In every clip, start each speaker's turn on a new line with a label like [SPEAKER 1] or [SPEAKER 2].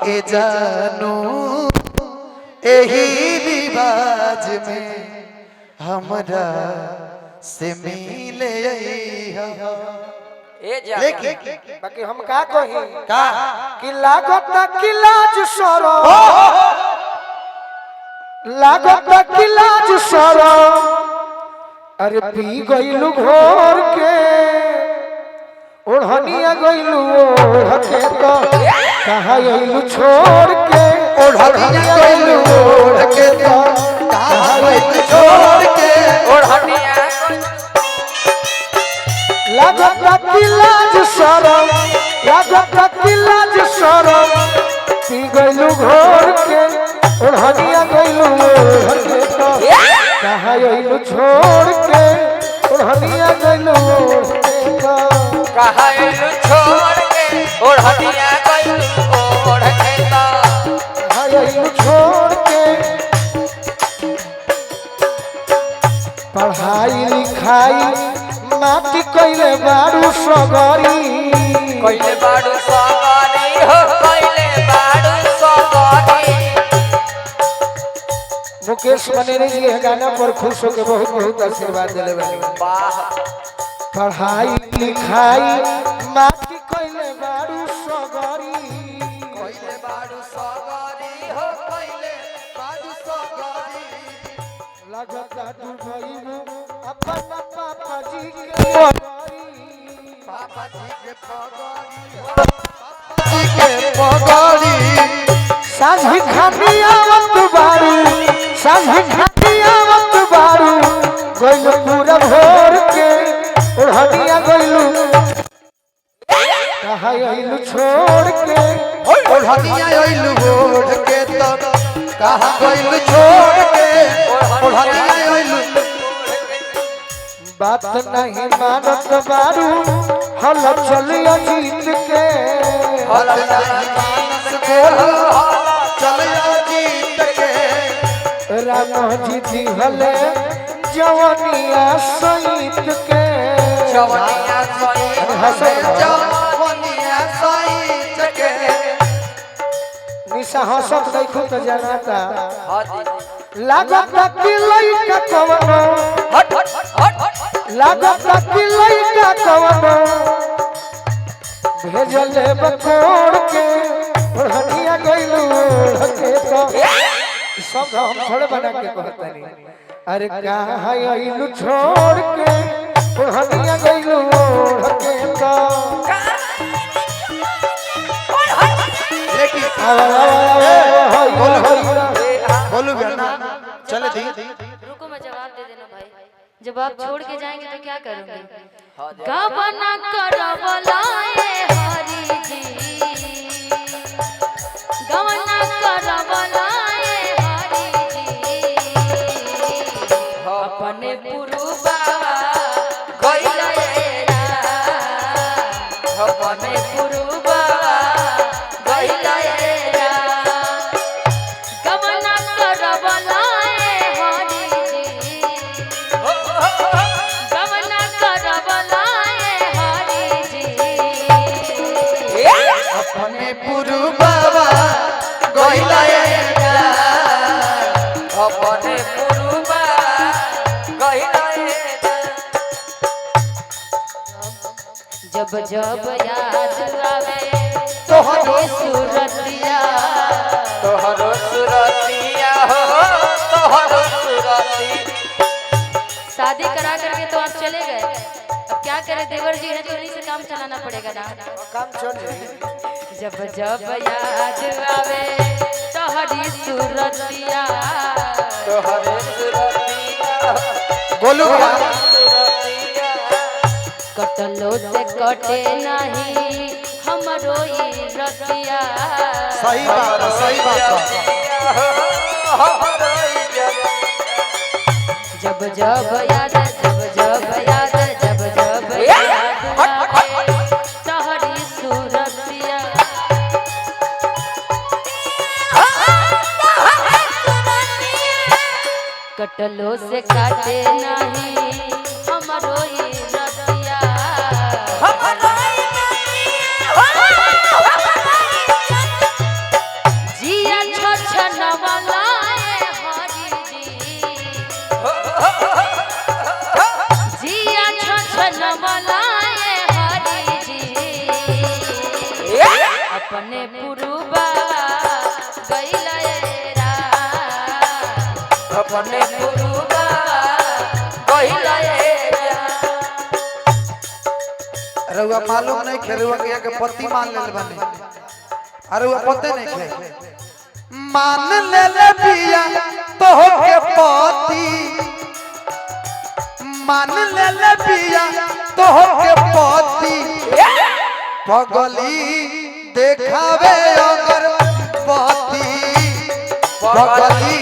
[SPEAKER 1] ए जानू एही रिवाज में हमरा से मिले
[SPEAKER 2] बाकी हम का कही
[SPEAKER 1] का
[SPEAKER 2] कि लागत कि लाज सरो लागत कि लाज सरो अरे पी गइलू घोर के ओढ़निया गइलू ओढ़ के तो कहाँ गइलू छोड़ के
[SPEAKER 1] ओढ़निया गइलू ओढ़ के तो कहाँ गइलू छोड़ के
[SPEAKER 3] ओढ़निया
[SPEAKER 2] लागत कि लाज शरम लागत कि लाज शरम पी गइलू घोर के ओढ़निया गइलू ओढ़ के तो कहाँ गइलू छोड़ के ओढ़निया गइलू ओढ़ के तो
[SPEAKER 3] कहाँ गइलू छोड़ के ओढ़निया गइलू ओढ़ के तो
[SPEAKER 2] कहाँ गइलू छोड़ के पढ़ाई लिखाई माटी कइले बारू सगरी
[SPEAKER 3] कइले बाड़ू सगरी हो कइले बाड़ू सगरी।
[SPEAKER 2] मुकेश मनेरी जी के गाना पर खुश होकर बहुत बहुत आशीर्वाद दिले बानी।
[SPEAKER 3] वाह
[SPEAKER 2] पढ़ाई लिखाई माटी कइले बारू सगरी
[SPEAKER 3] कइले बाड़ू सगरी हो कइले बाड़ू सगरी।
[SPEAKER 2] लगता तू भइलू अपन पापा जी के पगरी
[SPEAKER 3] पापा जी के पगड़ी
[SPEAKER 1] जी के पगड़ी
[SPEAKER 2] साझी खानियावत बारू साझी खानियावत बारू गइलू पूरा भोर के ओढ़निया गइलू कहाँ गइलू छोड़ के
[SPEAKER 1] ओढ़निया गइलू ओढ़ के तो कहाँ गइलू छोड़ के ओढ़निया गइलू
[SPEAKER 2] बात नहीं मानत बारू हल चलिया जीत के
[SPEAKER 1] हला मानस बोलो चलिया जीत के
[SPEAKER 2] राम जी दिहले जवनिया सहित के
[SPEAKER 3] जवनिया जवनिया सहित के।
[SPEAKER 2] निशा हंसत देखो तो जनाता
[SPEAKER 3] हाँ जी
[SPEAKER 2] लागत कि लइका कवनो
[SPEAKER 3] हट हट हट हट
[SPEAKER 2] लागत कि लइका कवनो भेजले बकोड़ के ओढ़निया गइलू ओढ़ के तो सब हम थोड़े बना के कहतनी अरे कहाँ गइलू छोड़ के ओढ़निया गइलू ओढ़ के तो
[SPEAKER 1] लेकिन बोलू बेटा चले दी
[SPEAKER 4] रुको मैं जवाब दे देना भाई। जब आप छोड़ के जाएंगे तो क्या करोगे? गबना करवलाए हरि जी गबना करवलाए हरि जी अपने पुरुबा गइले अपने पुरुबा गइले गबना करवलाए हरि जी गबना करवलाए हरि जी
[SPEAKER 1] अपने पुरुबावा गइला
[SPEAKER 3] अपने पुरुबा गइले
[SPEAKER 4] जब जब याद आवे
[SPEAKER 1] तोहरो
[SPEAKER 4] सूरतिया
[SPEAKER 3] तोहरो सुरतिया हो तोहरो सुरती।
[SPEAKER 4] शादी करा करके तो आप चले गए, अब क्या करें? देवर जी है तो उन्हीं से काम चलाना पड़ेगा ना।
[SPEAKER 2] काम छोड़ दे
[SPEAKER 4] जब जब याद आवे तोहरी सूरतिया
[SPEAKER 3] तोहरो सुरतिया
[SPEAKER 1] बोलू
[SPEAKER 3] सुरतिया।
[SPEAKER 4] कटलो से कटे नहीं हमरो ई रतिया
[SPEAKER 1] सही बात
[SPEAKER 4] जब जब याद जब जब याद जब जब याद आवे तोहरी सूरतिया कटलो से काटे नहीं हमरो ई रतिया पुरुबा गइलरा
[SPEAKER 3] अपने पुरुबा गइलरा
[SPEAKER 1] रउआ मालूम नहीं खेरुआ के आगे पति मान ले बने अरे वो पते नहीं खे मान ले बिया तो के पति मान ले बिया तो के पति पगली देखावे अगर पति पगली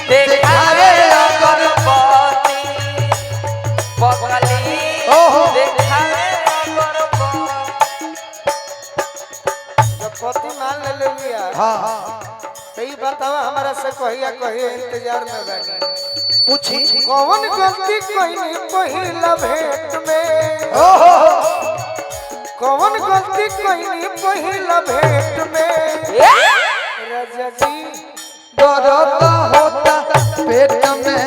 [SPEAKER 1] देखावे अगर
[SPEAKER 3] पगली
[SPEAKER 1] ओहो
[SPEAKER 3] देखावे अगर
[SPEAKER 2] जब पति मान ले लिया
[SPEAKER 1] हाँ
[SPEAKER 2] सही बतावा हमारा से कहिया कहिए इंतजार में बानी
[SPEAKER 1] पूछी
[SPEAKER 2] कौन गलती कइनी पहिला भेंट में
[SPEAKER 1] ओहो
[SPEAKER 2] कौन गलती कइनी पहिला भेंट में राजा जी
[SPEAKER 1] दर्द होता पेट में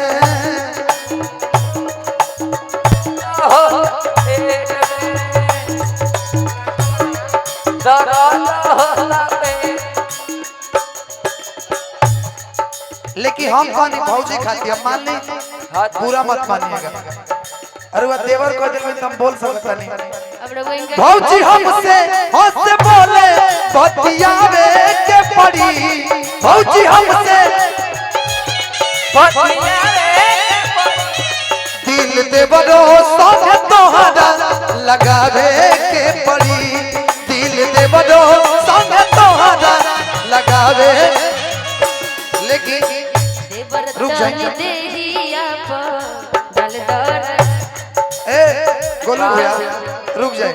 [SPEAKER 1] लेकिन हम कहनी भौजी खाती हम मान ली बुरा मत मानिएगा अरे वो देवर कह दिल में तुम बोल सकता नहीं
[SPEAKER 4] अब रघु इनका
[SPEAKER 1] भौजी हमसे हंस बोले बतियावे के पड़ी भौजी हमसे दिल देवरो संग तोहरा लगावे के पड़ी दिल देवरो संग तोहरा लगावे लेकिन रुक जाइए।
[SPEAKER 4] देहिया पर दलदर
[SPEAKER 1] ए गोलू भैया रुक जाए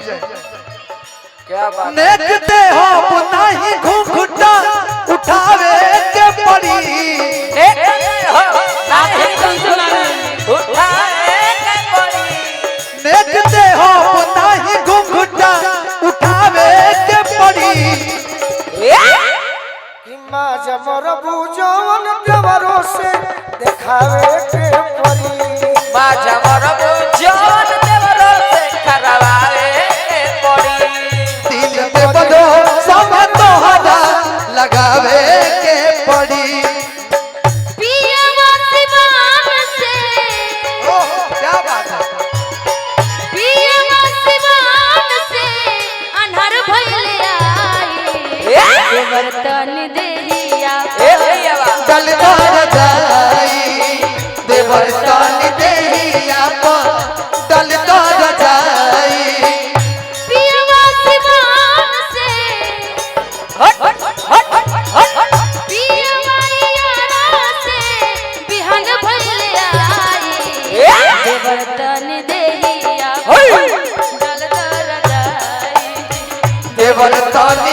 [SPEAKER 3] क्या बात
[SPEAKER 1] देखते हो नहीं घूंघटा उठावे के पड़ी देखते हो नहीं घूंघटा उठावे के पड़ी
[SPEAKER 2] कि माँ जमर बुझवन देवरो से देखावे के परी
[SPEAKER 1] दिल देवरो संग तोहरा लगावे के पड़ी
[SPEAKER 4] पियवा सिवान से
[SPEAKER 1] ओह क्या बात है
[SPEAKER 4] पियवा सिवान से अनहर भइले आई बर्तन देहिया
[SPEAKER 1] दलदार जाई देवर तान देहिया पर दलदार जाई
[SPEAKER 4] पियवा सिवान से पियवा यारा से बिहान भइले आई बर्तन देहिया दलदर जाई
[SPEAKER 1] देवर तान